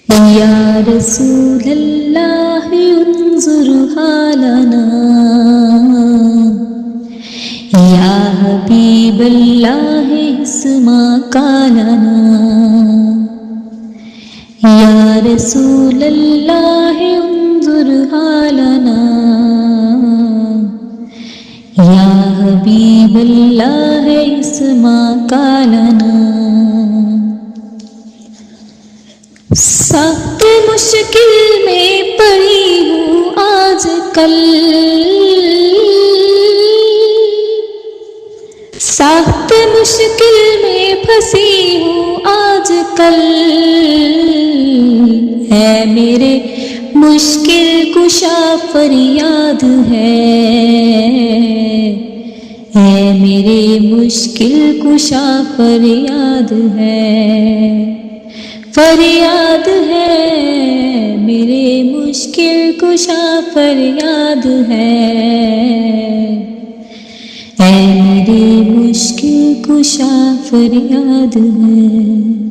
یا رسول اللہ انظر حالنا، یا حبیب اللہ اسمع قالنا، یا رسول اللہ انظر حالنا، یا حبیب اللہ اسمع قالنا۔ سخت مشکل میں پڑی ہوں آج کل، سخت مشکل میں پھنسی ہوں آج کل، ہے میرے مشکل کشا فریاد ہے میرے مشکل کشا فریاد فریاد ہے میرے مشکل کشا فریاد میرے مشکل کشا فریاد ہے۔